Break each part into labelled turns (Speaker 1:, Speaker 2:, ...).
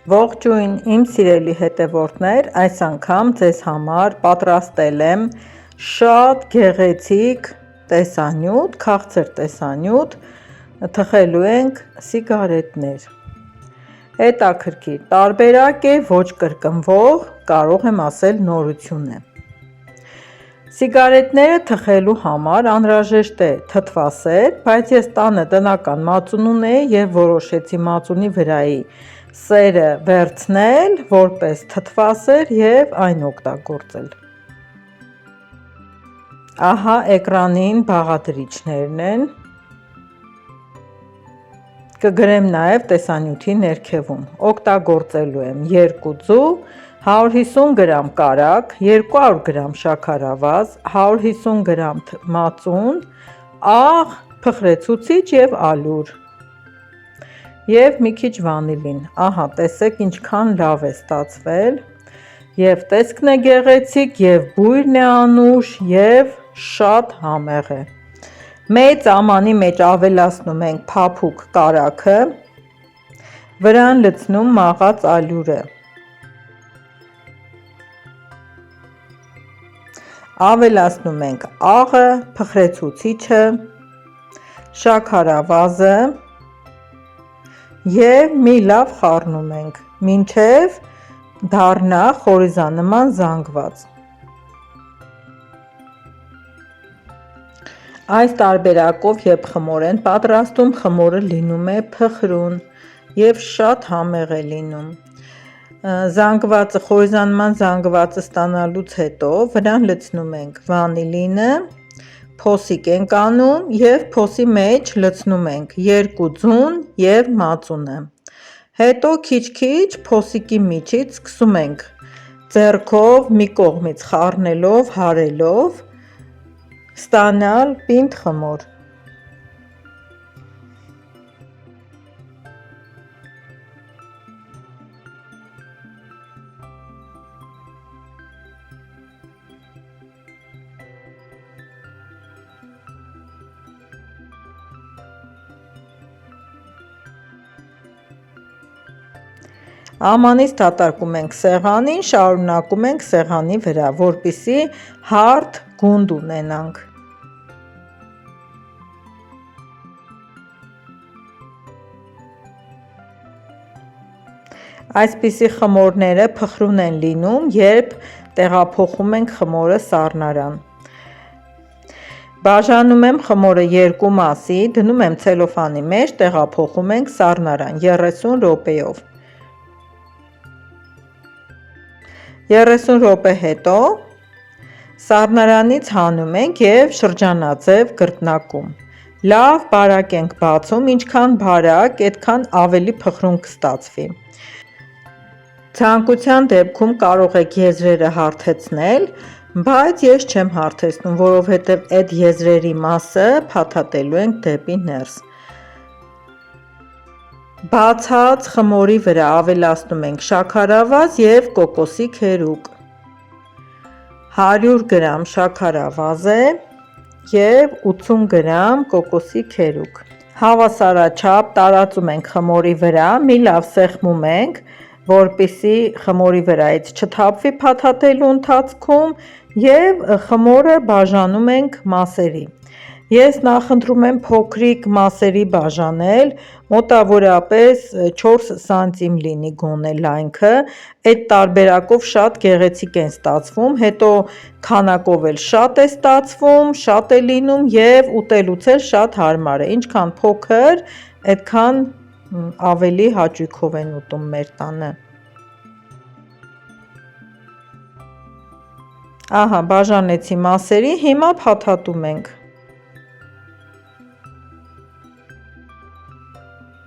Speaker 1: Ողջույն իմ սիրելի հետևորդներ, այս անգամ ձեզ համար պատրաստել եմ շատ գեղեցիկ տեսանյութ, քաղցր տեսանյութ, թխելու ենք սիգարետներ։ Հետաքրքիր տարբերակ է, ոչ կրկնվող, կարող եմ ասել նորություն է։ Սիգարետները թխելու համար անհրաժեշտ է թթվասեր, բայց ես տանը տնական մածուն ունեի և որոշեցի մածունի վրայի սերը վերցնել որպես թթվասեր և այն օգտագործել։ Ահա էկրանին բաղադրիչներն են, կգրեմ նաև տեսանյութի ներքևում։ Օգտագործելու եմ 2 ձու, 150 գրամ կարագ, 200 գրամ շաքարավազ, 150 գրամ մածուն, աղ, փխրեցուցիչ և ալյուր և մի քիչ վանիլին։ Ահա տեսեք ինչքան լավ է ստացվել, և տեսքն է գեղեցիկ, և բույրն է անուշ, և շատ համեղ է։ Մեծ ամանի մեջ ավելացնում ենք փափուկ կարագը, վրան լցնում մաղած ալյուրը, ավելացնում ենք աղը, փխրեցուցիչը, շաքարավազը և մի լավ խառնում ենք, մինչև դառնա խորիզանման զանգված։ Այս տարբերակով երբ խմոր են պատրաստում, խմորը լինում է փխրուն և շատ համեղ է լինում։ Խորիզանման զանգվածը ստանալուց հետո վրան լցնում ենք վանիլինը, փոսիկ ենք անում և փոսի մեջ լցնում ենք 2 ձուն և մածունը, հետո քիչ-քիչ փոսիկի միջից սկսում ենք ձեռքով մի կողմից խառնելով, հարելով ստանալ պինդ խմոր։ Ամանից դատարկում ենք սեղանին, շարունակում ենք սեղանի վրա, որպեսզի հարթ գունդ ունենանք։ Այսպիսի խմորները փխրուն են լինում, երբ տեղափոխում ենք խմորը սառնարան։ Բաժանում եմ խմորը 2 մասի, դնում եմ ցելոֆանի մեջ, տեղափոխում ենք սառնարան 30 րոպեով։ 30 րոպե հետո սառնարանից հանում ենք և շրջանաձև գրտնակում։ Լավ բարակ ենք բացում, ինչքան բարակ, այդքան ավելի փխրուն կստացվի։ Ցանկության դեպքում կարող եք եզրերը հարթեցնել, բայց ես չեմ հարթեցնում, որովհետև այդ եզրերի մասը փաթաթելու ենք դեպի ներս։ Բացած խմորի վրա ավելացնում ենք շաքարավազ և կոկոսի քերուկ։ 100 գրամ շաքարավազ է և 80 գրամ կոկոսի քերուկ։ Հավասարաչափ տարածում ենք խմորի վրա, մի լավ սեղմում ենք, որպեսզի խմորի վրայից չթափվի փաթաթելու ընթացքում, և խմորը բաժանում ենք մասերի։ Ես նախընտրում եմ փոքրիկ մասերի բաժանել, մոտավորապես 4 սմ լինի գոնե լայնքը, այդ տարբերակով շատ գեղեցիկ են ստացվում, հետո քանակով էլ շատ է ստացվում, շատ է լինում և ուտելուց էլ շատ հարմար է, ինչքան փոքր, այդքան ավելի հաճույքով են ուտում մեր տանը։ Ահա բաժանեցի մասերի, հիմա փաթաթում ենք։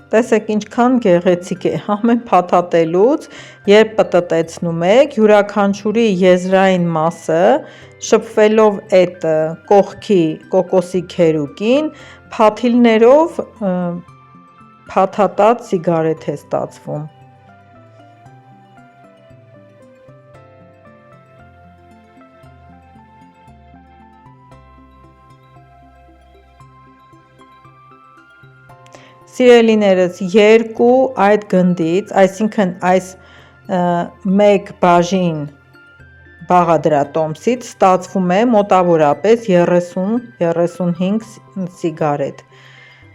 Speaker 1: Տեսեք ինչքան գեղեցիկ է, ամեն փաթաթելուց, երբ պտտեցնում եք, յուրաքանչյուրի եզրային մասը շփվելով այդ կողքի կոկոսի քերուկին, փաթիլներով փաթաթած սիգարետ է ստացվում։ Սիրելիներս, 2 այդ գնդից, այսինքն այս 1 բաժին բաղադրատոմսից ստացվում է մոտավորապես 30-35 սիգարետ,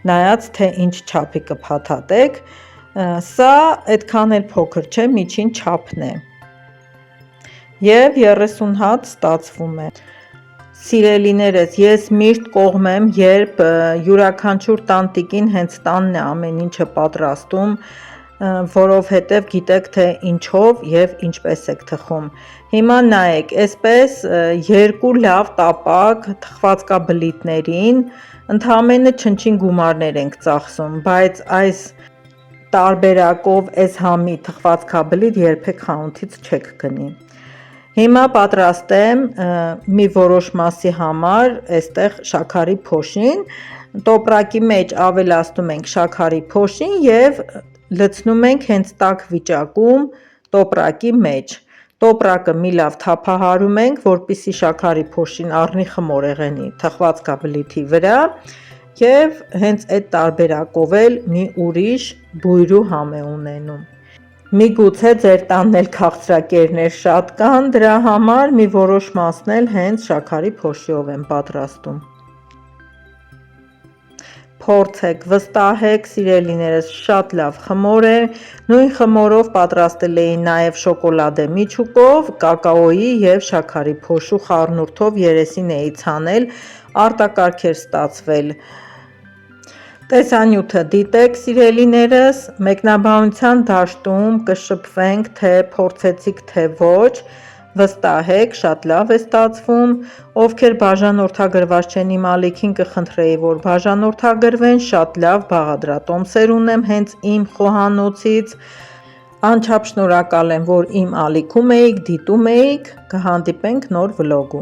Speaker 1: նայած թե ինչ չափի կփաթաթեք, սա այդքան էլ փոքր չէ, միջին չափն է և 30 հատ ստացվում է։ Սիրելիներս, ես միշտ կողմ եմ, երբ յուրաքանչյուր տանտիկին հենց տանն է ամեն ինչը պատրաստում, որովհետև գիտեք թե ինչով և ինչպես եք թխում։ Հիմա նայեք, այսպես 2 լավ տապակ թխվածքաբլիթներին ընդամենը չնչին գումարներ ենք ծախսում, բայց այս տարբերակով այս համի թխվածքաբլիթ երբեք խանութից չեք գնի։ Հիմա պատրաստեմ մի որոշ մասի համար այստեղ շաքարի փոշին, տոպրակի մեջ ավելացնում ենք շաքարի փոշին և լցնում ենք հենց տաք վիճակում տոպրակի մեջ։ Տոպրակը մի լավ թափահարում ենք, որպեսզի շաքարի փոշին առնի խմորեղենի թխվածքաբլիթի վրա և հենց այդ տարբերակով էլ մի ուրիշ բույրու համ է ունենում։ Միգուցե ձեր տանն էլ քաղցրակերներ շատ կան, դրա համար մի որոշ մասն էլ հենց շաքարի փոշիով եմ պատրաստում։ Փորձեք, վստահեք սիրելիներս, շատ լավ խմոր է, նույն խմորով պատրաստել էի նաև շոկոլադե միջուկով, կակաոյի և շաքարի փոշու խառնուրդով երեսին էի ցանել, արտակարգ էր ստացվել։ Տեսանյութը դիտեք սիրելիներս, մեկնաբանության դաշտում կշփվենք, թե փորձեցիք թե ոչ, վստահեք, շատ լավ է ստացվում, ովքեր բաժանորդագրված չեն իմ ալիքին կխնդրեի, որ բաժանորդագրվեն, շատ լավ բաղադրատոմսեր ունեմ հենց իմ խոհանոցից, անչափ շնորհակալ եմ, որ իմ ալիքում էիք, դիտում էիք, կհանդիպենք նոր վլոգում։